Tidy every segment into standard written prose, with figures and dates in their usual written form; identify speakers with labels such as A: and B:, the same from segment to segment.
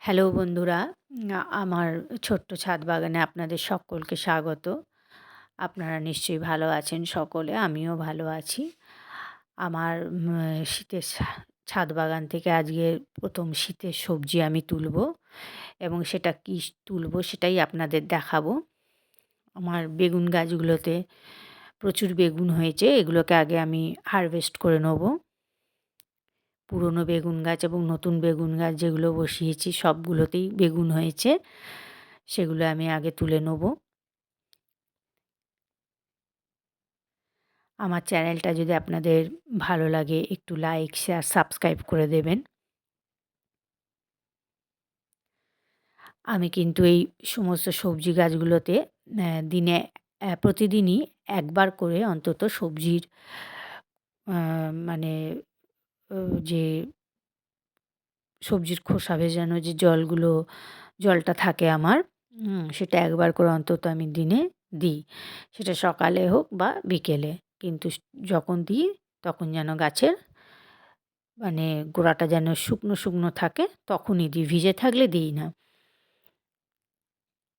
A: Hello বন্ধুরা, আমার ছোট্ট ছাদ বাগানে আপনাদের সকলকে স্বাগত। আপনারা নিশ্চয়ই ভালো আছেন সকলে, আমিও ভালো আছি। আমার শীতের ছাদ বাগান থেকে আজকে ১ম শীতের সবজি আমি তুলব এবং সেটা কী তুলব সেটাই আপনাদের দেখাবো। আমার বেগুন গাছগুলোতে প্রচুর বেগুন হয়েছে, এগুলোকে আগে আমি হারভেস্ট করে নেব। পুরনো বেগুন গাছ এবং নতুন বেগুন গাছ যেগুলো বসিয়েছি সবগুলোতেই বেগুন হয়েছে, সেগুলো আমি আগে তুলে নেব। আমার চ্যানেলটা যদি আপনাদের ভালো লাগে একটু লাইক, শেয়ার, সাবস্ক্রাইব করে দেবেন। আমি কিন্তু এই সমস্ত সবজি গাছগুলোতে দিনে প্রতিদিনই একবার করে অন্তত সবজির মানে যে সবজির খোসা ভেজানো যে জলটা থাকে আমার, সেটা একবার করে অন্তত আমি দিনে দিই। সেটা সকালে হোক বা বিকেলে। কিন্তু যখন দিই তখন যেন গাছের গোড়াটা যেন শুকনো শুকনো থাকে তখনই দিই, ভিজে থাকলে দিই না।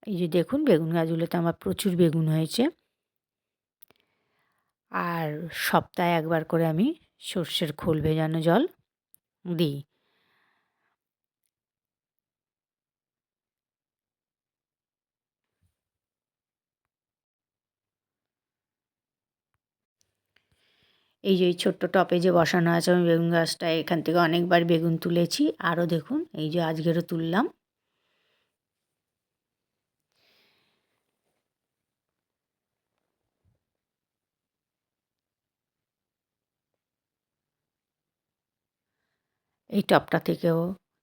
A: এই যে দেখুন বেগুন গাছগুলোতে আমার প্রচুর বেগুন হয়েছে। আর সপ্তাহে একবার করে আমি সর্ষের খোল ভেজানো জল দিই। এই যে এই ছোট্ট টবে যে বসানো আছে আমি বেগুন গাছটা, এখান থেকে অনেকবার বেগুন তুলেছি। আরও দেখুন এই যে আজকেরও তুললাম। এই টবটা থেকেও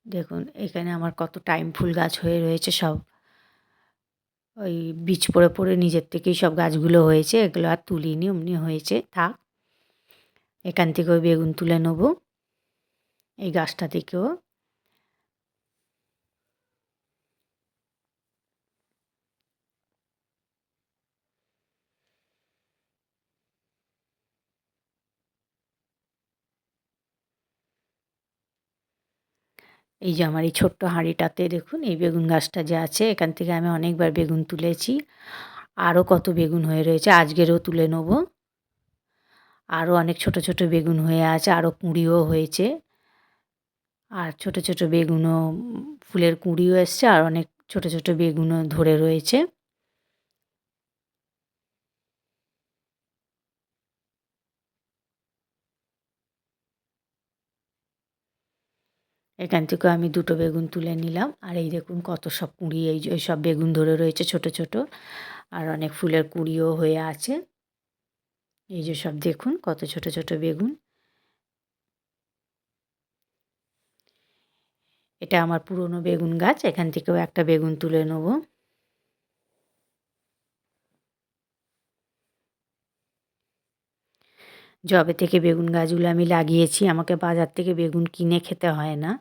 A: দেখুন এখানে আমার কত টাইম ফুল গাছ হয়ে রয়েছে সব। ওই বীজ পড়ে পড়ে নিজের থেকেই সব গাছগুলো হয়েছে, এগুলো আর তুলিনি, অমনি হয়েছে থাক। এখান থেকেও বেগুন তুলে নেব, এই গাছটা থেকেও। এই যে আমার এই ছোট্ট হাঁড়িটাতে দেখুন এই বেগুন গাছটা যে আছে, এখান থেকে আমি অনেকবার বেগুন তুলেছি। আরও কত বেগুন হয়ে রয়েছে, আজকেরও তুলে নেব। আরও অনেক ছোট ছোট বেগুন হয়ে আছে, আরও কুঁড়িও হয়েছে। আর ছোট ছোট বেগুনও ফুলের কুঁড়িও এসছে, আর অনেক ছোট ছোট বেগুনও ধরে রয়েছে। এখান থেকেও আমি দুটো বেগুন তুলে নিলাম। আর এই দেখুন কত সব কুঁড়ি, এই যে সব বেগুন ধরে রয়েছে ছোট ছোট, আর অনেক ফুলের কুঁড়িও হয়ে আছে। এই যে সব দেখুন কত ছোট ছোট বেগুন। এটা আমার পুরনো বেগুন গাছ, এখান থেকেও একটা বেগুন তুলে নেব। যবে থেকে বেগুন গাছগুলো আমি লাগিয়েছি আমাকে বাজার থেকে বেগুন কিনে খেতে হয় না।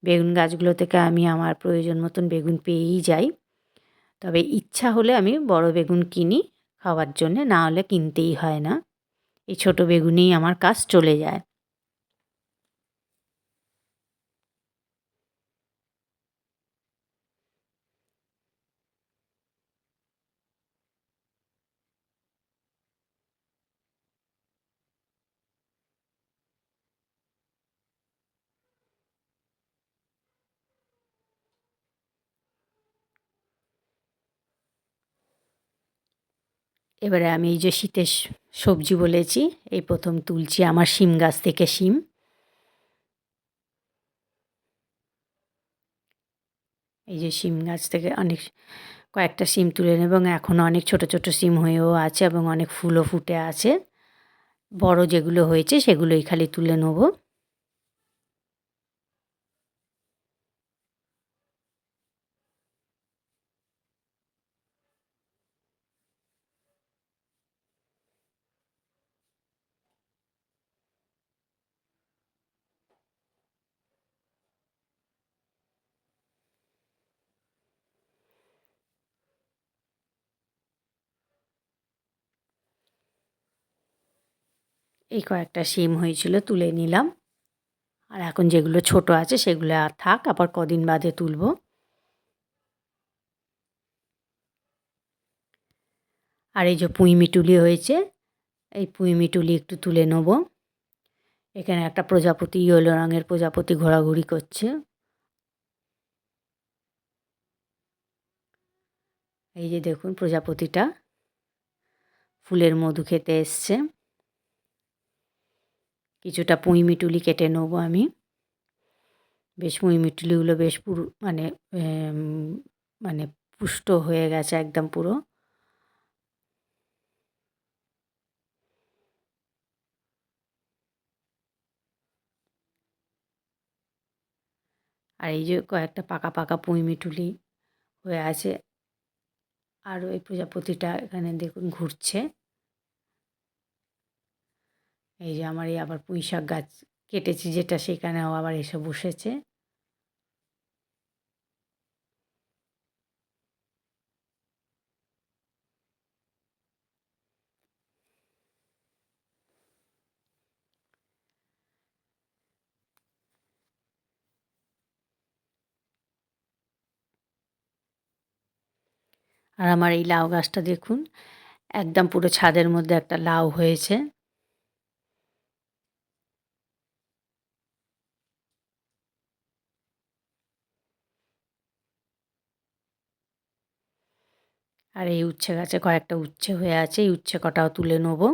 A: বেগুন গাছগুলো থেকে আমি আমার প্রয়োজন মতন বেগুন পেয়েই যাই। তবে ইচ্ছা হলে আমি বড় বেগুন কিনি খাওয়ার জন্যে, না হলে কিনতেই হয় না। এই ছোট বেগুনেই আমার কাজ চলে যায়। এবারে আমি এই যে শীতের সবজি বলেছি, এই ১ম তুলছি আমার শিম গাছ থেকে শিম। এই যে শিম গাছ থেকে কয়েকটা শিম তুলে নেব, এবং এখনও অনেক ছোট ছোট শিম হয়েও আছে এবং অনেক ফুলও ফুটে আছে। বড় যেগুলো হয়েছে সেগুলোই খালি তুলে নেব। এই কয়েকটা শিম হয়েছিল তুলে নিলাম। আর এখন যেগুলো ছোট আছে সেগুলো আর থাক, আবার কদিন বাদে তুলব। আর এই যে পুঁই মিটুলি হয়েছে, এই পুঁই মিটুলি একটু তুলে নেব। এখানে একটা প্রজাপতি, ইয়েলো রঙের প্রজাপতি ঘোরাঘুরি করছে। এই যে দেখুন প্রজাপতিটা ফুলের মধু খেতে এসছে। কিছুটা পুঁই মিটুলি কেটে নেবো আমি। বেশ পুঁই মিটুলিগুলো বেশ পুরো মানে মানে পুষ্ট হয়ে গেছে একদম পুরো। আর এই যে কয়েকটা পাকা পাকা পুঁই মিটুলি হয়ে আছে। আর ওই প্রজাপতিটা এখানে দেখুন ঘুরছে। এই যে আমার এই আবার পুঁই শাক গাছ কেটেছি যেটা, সেখানেও আবার এসে বসেছে। আর আমার এই লাউ গাছটা দেখুন একদম পুরো ছাদের মধ্যে একটা লাউ হয়েছে। আর এই উচ্ছে গাছে কয়েকটা উচ্ছে হয়ে আছে, এই উচ্ছে কটাও তুলে নেবো।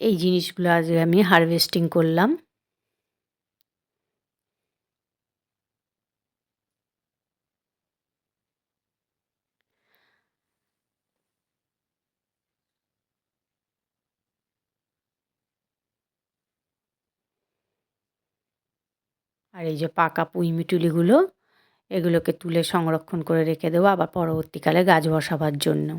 A: এই জিনিসগুলো আজ আমি হারভেস্টিং করলাম। আর এই যে পাকা পুঁই মিটুলিগুলো, এগুলোকে তুলে সংরক্ষণ করে রেখে দেবো আবার পরবর্তীকালে গাছ বসাবার জন্য।